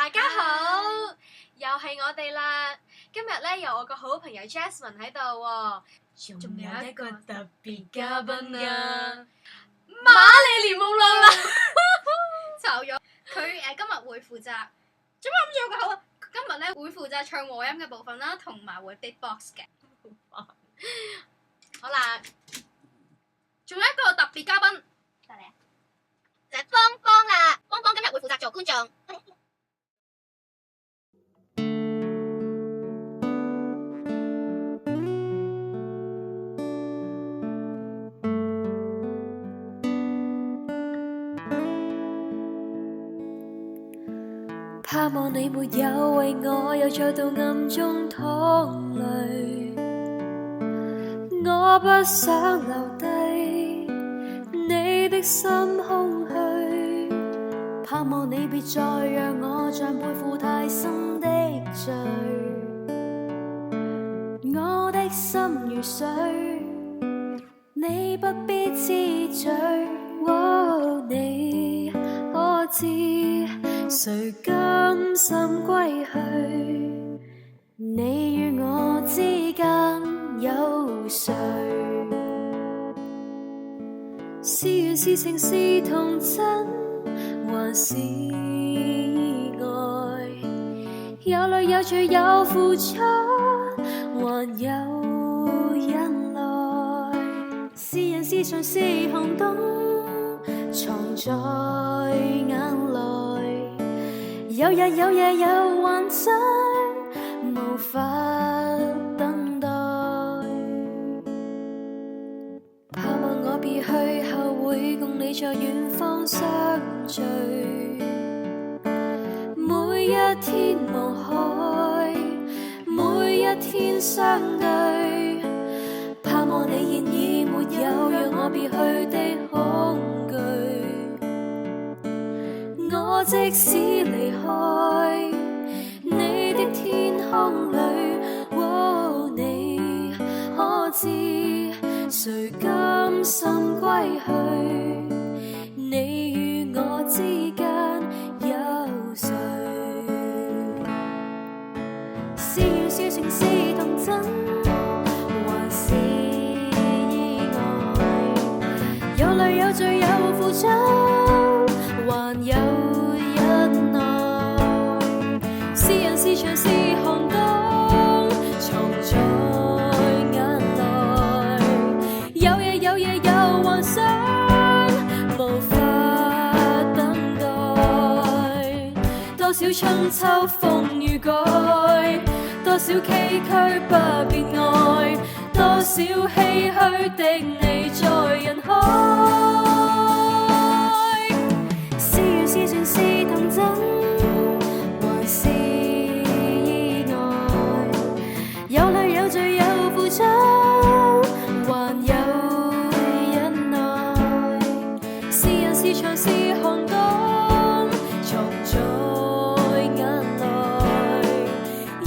大家好，又係我哋啦。今日咧有我個好朋友 Jasmine 喺度喎，仲有一個特別嘉賓啊，瑪麗蓮夢露啦，炒咗佢今日會負責，做乜咁做個口啊？今日咧會負責唱和音嘅部分啦，同埋會 beatbox 嘅。好啦，仲有一個特別嘉賓，就嚟啊！就係芳芳啦，芳芳今日會負責做觀眾。盼望你沒有為我又再度暗中淌淚，我不想留低你的心空虛，盼望你別再讓我像背負太深的罪，我的心如水，你不必痴醉，你可知誰甘心歸去？你與我之間有誰？是緣是情是童真，還是意外？有淚有罪有付出，還有忍耐。是人是牆是寒冬，藏在眼內。有日有夜有幻想，無法等待。盼望我別去後會共你在遠方相聚。每一天無害，每一天相對。盼望你現已沒有讓我別去的恐懼。我即使離開你的天空裏，你可知誰甘心歸去？你與我之間有誰？是緣是情是童真，還是意外？有淚有罪有付出，還有忍耐。是人是牆是寒冬，藏在眼內。有夜有夜有幻想，無法等待。多少春秋風雨改，多少崎嶇不變愛，多少唏噓的你在人海。是緣是情是童真，還是意外？有淚有罪有付出，還有忍耐。是人是牆是寒冬，藏在眼內。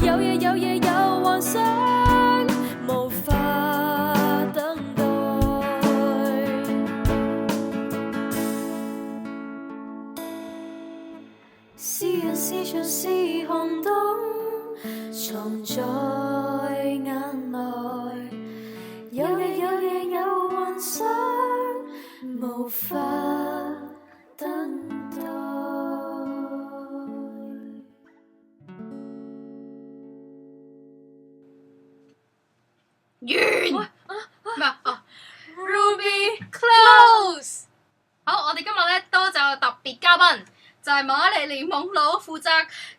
有夜有夜有幻想，無法等待。是人是牆是寒冬，藏在眼內。有夜有夜有幻想，無法等待。完，Ruby close。好，我哋今日咧多謝特別嘉賓，就係瑪麗蓮夢露負責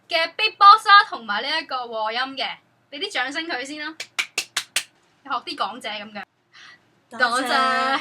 嘅 beatbox 啦，同埋呢一個和音嘅，俾啲掌聲佢先啦，學啲港姐咁嘅。多謝。